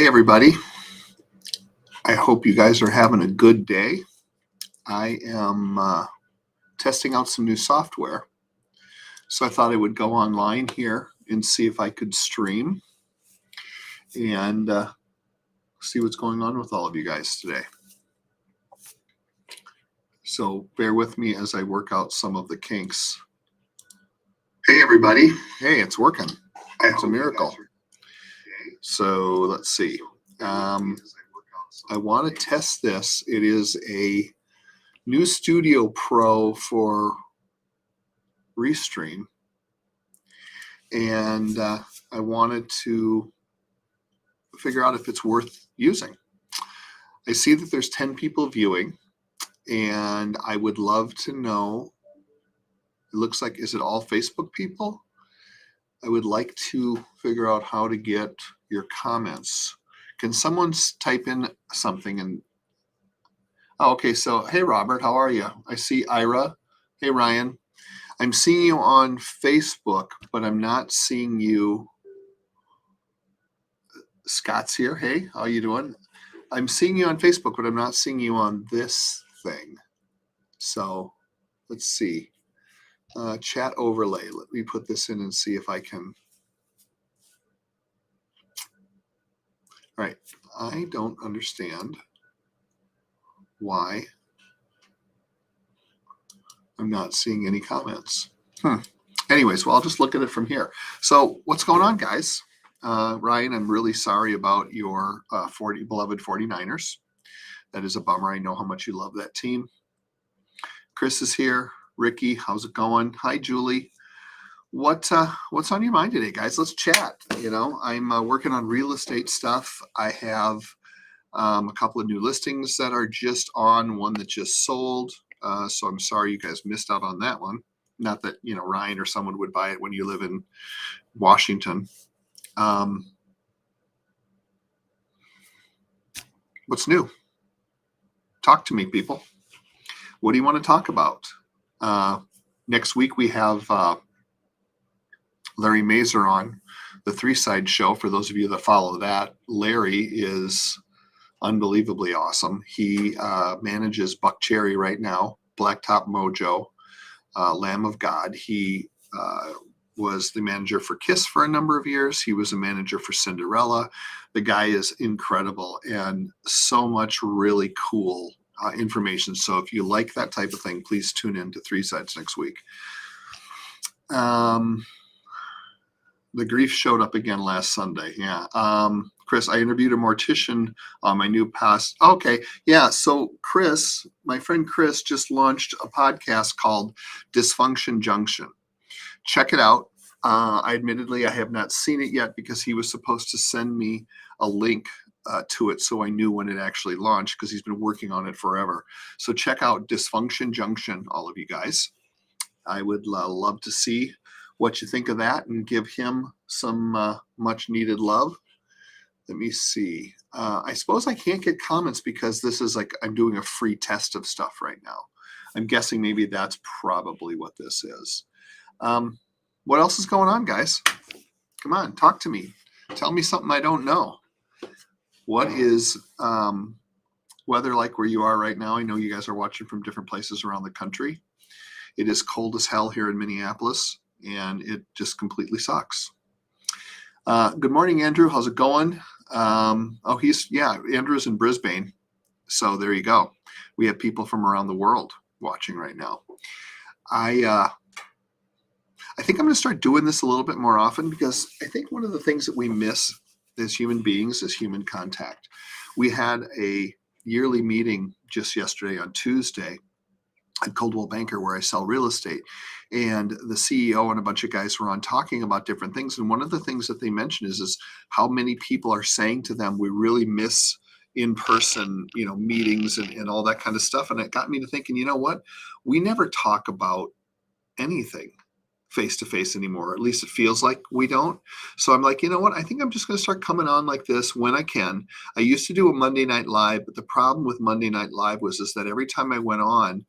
Hey, everybody. I hope you guys are having a good day. I am testing out some new software. So I thought I would go online here and see if I could stream and see what's going on with all of you guys today. So bear with me as I work out some of the kinks. Hey, everybody. Hey, it's working. It's a miracle. So let's see. I want to test this. It is a new Studio Pro for Restream, and I wanted to figure out if it's worth using. I see that there's 10 people viewing, and I would love to know, it looks like, is it all Facebook people? I would like to figure out how to get your comments. Can someone type in something? And okay, so hey Robert, how are you? I see Ira. Hey Ryan. I'm seeing you on Facebook, but I'm not seeing you. Scott's here. Hey, how you doing? I'm seeing you on Facebook, but I'm not seeing you on this thing. So let's see. Chat overlay. Let me put this in and see if I can. All right. I don't understand why I'm not seeing any comments. Anyways, well, I'll just look at it from here. So what's going on, guys? Ryan, I'm really sorry about your beloved 49ers. That is a bummer. I know how much you love that team. Chris is here. Ricky, how's it going? Hi, Julie. What's on your mind today, guys? Let's chat. You know, I'm working on real estate stuff. I have a couple of new listings that are just on, one that just sold. So I'm sorry you guys missed out on that one. Not that, you know, Ryan or someone would buy it when you live in Washington. What's new? Talk to me, people. What do you want to talk about? Next week we have Larry Mazer on the Three Side Show. For those of you that follow that, Larry is unbelievably awesome. He manages Buck Cherry right now, Blacktop Mojo, Lamb of God. He was the manager for Kiss for a number of years. He was a manager for Cinderella. The guy is incredible and so much really cool information. So if you like that type of thing, please tune in to Three Sides next week. The grief showed up again last Sunday. Yeah. Chris, I interviewed a mortician on my new past. Okay. Yeah. So Chris, my friend Chris, just launched a podcast called Dysfunction Junction. Check it out. I have not seen it yet because he was supposed to send me a link to it so I knew when it actually launched, because he's been working on it forever. So check out Dysfunction Junction, all of you guys. I would love to see what you think of that and give him some much needed love. Let me see. I suppose I can't get comments because this is like I'm doing a free test of stuff right now. I'm guessing maybe that's probably what this is. What else is going on, guys? Come on, talk to me. Tell me something I don't know. What is weather like where you are right now? I know you guys are watching from different places around the country. It is cold as hell here in Minneapolis, and it just completely sucks. Good morning, Andrew. How's it going? Andrew's in Brisbane. So there you go. We have people from around the world watching right now. I think I'm going to start doing this a little bit more often, because I think one of the things that we miss as human beings is human contact. We had a yearly meeting just yesterday on Tuesday at Coldwell Banker, where I sell real estate. And the CEO and a bunch of guys were on talking about different things. And one of the things that they mentioned is how many people are saying to them, we really miss in-person, meetings and all that kind of stuff. And it got me to thinking, you know what? We never talk about anything face-to-face anymore. At least it feels like we don't. So I'm like, you know what? I think I'm just going to start coming on like this when I can. I used to do a Monday Night Live, but the problem with Monday Night Live was that every time I went on,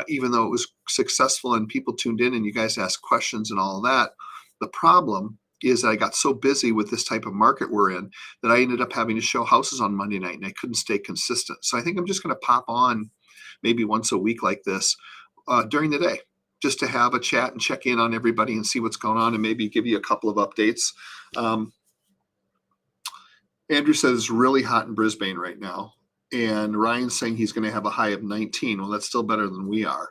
even though it was successful and people tuned in and you guys asked questions and all of that, the problem is that I got so busy with this type of market we're in that I ended up having to show houses on Monday night and I couldn't stay consistent. So I think I'm just going to pop on maybe once a week like this during the day, just to have a chat and check in on everybody and see what's going on and maybe give you a couple of updates. Andrew says it's really hot in Brisbane right now. And Ryan's saying he's going to have a high of 19. Well, that's still better than we are.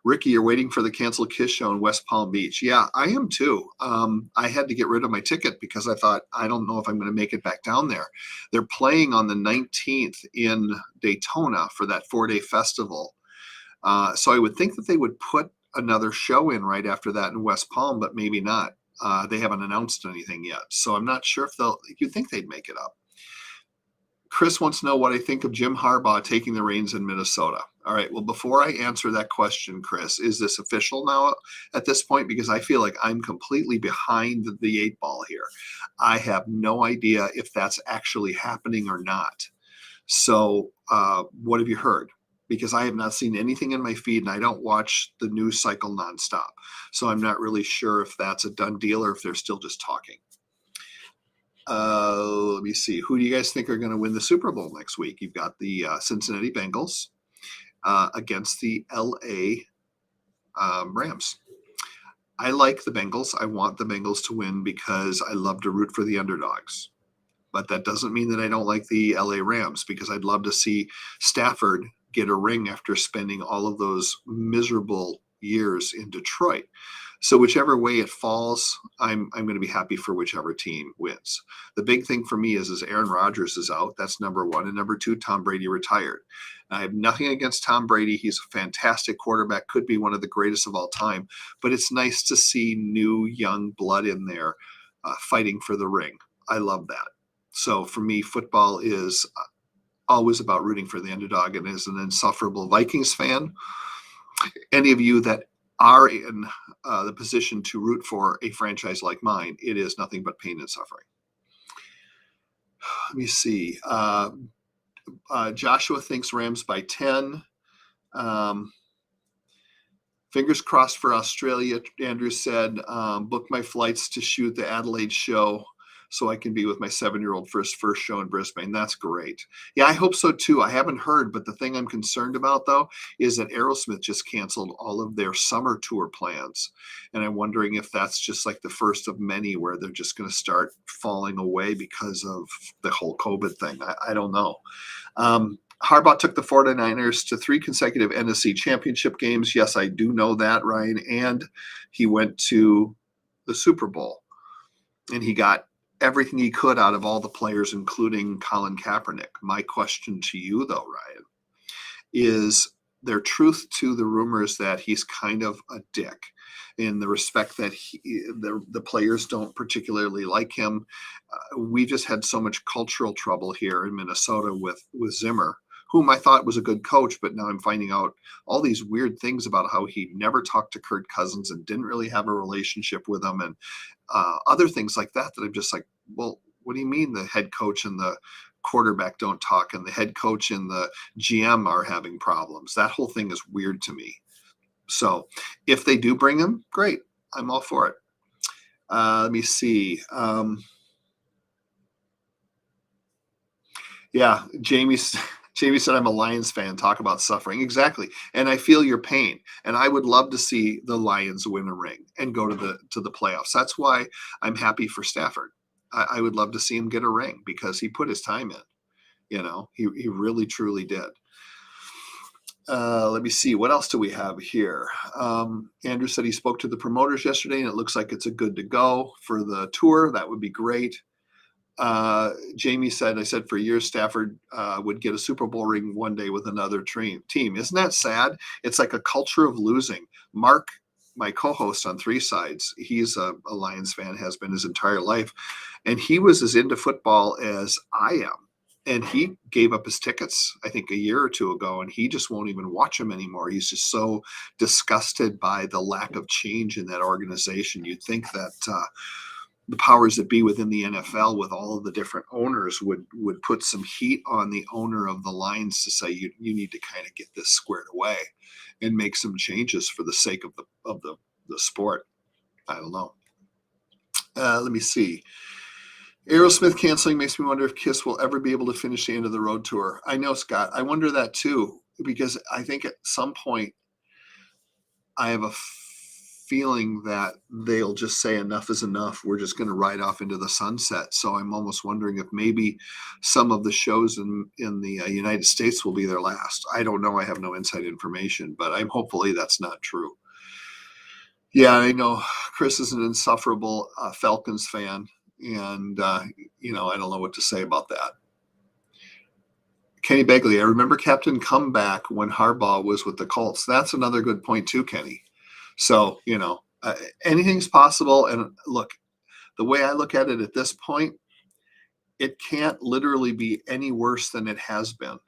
Ricky, you're waiting for the canceled Kiss show in West Palm Beach. Yeah, I am too. I had to get rid of my ticket because I thought, I don't know if I'm going to make it back down there. They're playing on the 19th in Daytona for that 4-day festival. So I would think that they would put another show in right after that in West Palm, but maybe not. They haven't announced anything yet. So I'm not sure if you'd think they'd make it up. Chris wants to know what I think of Jim Harbaugh taking the reins in Minnesota. All right. Well, before I answer that question, Chris, is this official now at this point? Because I feel like I'm completely behind the 8 ball here. I have no idea if that's actually happening or not. So what have you heard? Because I have not seen anything in my feed and I don't watch the news cycle nonstop. So I'm not really sure if that's a done deal or if they're still just talking. Let me see. Who do you guys think are going to win the Super Bowl next week? You've got the Cincinnati Bengals against the LA Rams. I like the Bengals. I want the Bengals to win because I love to root for the underdogs. But that doesn't mean that I don't like the LA Rams because I'd love to see Stafford get a ring after spending all of those miserable years in Detroit. So whichever way it falls, I'm going to be happy for whichever team wins. The big thing for me is Aaron Rodgers is out. That's number one. And number two, Tom Brady retired. I have nothing against Tom Brady. He's a fantastic quarterback, could be one of the greatest of all time. But it's nice to see new young blood in there fighting for the ring. I love that. So for me, football is always about rooting for the underdog. And as an insufferable Vikings fan, any of you that are in the position to root for a franchise like mine, it is nothing but pain and suffering. Let me see. Joshua thinks Rams by 10. Fingers crossed for Australia, Andrew said. Book my flights to shoot the Adelaide show so I can be with my 7-year-old for his first show in Brisbane. That's great. Yeah, I hope so too. I haven't heard, but the thing I'm concerned about though is that Aerosmith just canceled all of their summer tour plans. And I'm wondering if that's just like the first of many where they're just going to start falling away because of the whole COVID thing. I don't know. Harbaugh took the 49ers to 3 consecutive NFC championship games. Yes, I do know that, Ryan. And he went to the Super Bowl. And he got everything he could out of all the players, including Colin Kaepernick. My question to you, though, Ryan, is there truth to the rumors that he's kind of a dick in the respect that the players don't particularly like him? We just had so much cultural trouble here in Minnesota with Zimmer, whom I thought was a good coach, but now I'm finding out all these weird things about how he never talked to Kirk Cousins and didn't really have a relationship with him and other things like that I'm just like, well, what do you mean the head coach and the quarterback don't talk and the head coach and the GM are having problems? That whole thing is weird to me. So if they do bring him, great. I'm all for it. Let me see. Yeah, Jamie said, I'm a Lions fan. Talk about suffering. Exactly. And I feel your pain. And I would love to see the Lions win a ring and go to the playoffs. That's why I'm happy for Stafford. I would love to see him get a ring because he put his time in. You know, he really, truly did. Let me see. What else do we have here? Andrew said he spoke to the promoters yesterday, and it looks like it's a good to go for the tour. That would be great. Jamie said, I said for years Stafford would get a Super Bowl ring one day with another team. Isn't that sad? It's like a culture of losing. Mark, my co-host on Three Sides, he's a Lions fan, has been his entire life. And he was as into football as I am. And he gave up his tickets, I think, a year or two ago, and he just won't even watch them anymore. He's just so disgusted by the lack of change in that organization. You'd think that the powers that be within the NFL with all of the different owners would put some heat on the owner of the Lions to say, you need to kind of get this squared away and make some changes for the sake of the sport. I don't know. Let me see. Aerosmith canceling makes me wonder if Kiss will ever be able to finish the End of the Road tour. I know, Scott. I wonder that too, because I think at some point I have a feeling that they'll just say enough is enough. We're just going to ride off into the sunset. So I'm almost wondering if maybe some of the shows in the United States will be their last. I don't know. I have no inside information, but I'm hopefully that's not true. Yeah, I know Chris is an insufferable Falcons fan, and I don't know what to say about that. Kenny Begley, I remember Captain Comeback when Harbaugh was with the Colts. That's another good point too, Kenny. So, anything's possible. And look, the way I look at it at this point, it can't literally be any worse than it has been.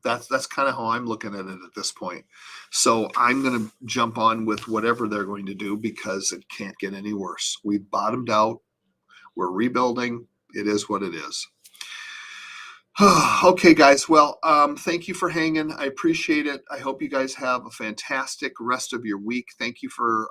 That's kind of how I'm looking at it at this point. So I'm going to jump on with whatever they're going to do because it can't get any worse. We've bottomed out. We're rebuilding. It is what it is. Okay, guys. Well, thank you for hanging. I appreciate it. I hope you guys have a fantastic rest of your week. Thank you for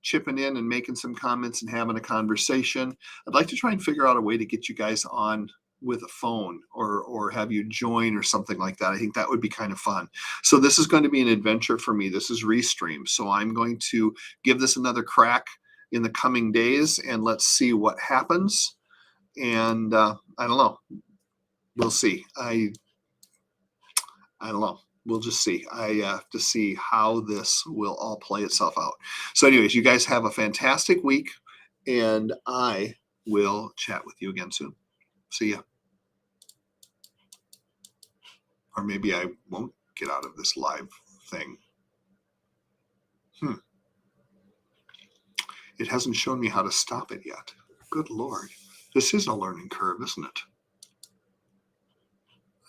chipping in and making some comments and having a conversation. I'd like to try and figure out a way to get you guys on with a phone or have you join or something like that. I think that would be kind of fun. So this is going to be an adventure for me. This is Restream. So I'm going to give this another crack in the coming days and let's see what happens. And I don't know. We'll see. I don't know. We'll just see. I have to see how this will all play itself out. So anyways, you guys have a fantastic week and I will chat with you again soon. See ya. Or maybe I won't get out of this live thing. It hasn't shown me how to stop it yet. Good Lord. This is a learning curve, isn't it?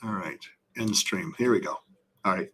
All right. End stream. Here we go. All right.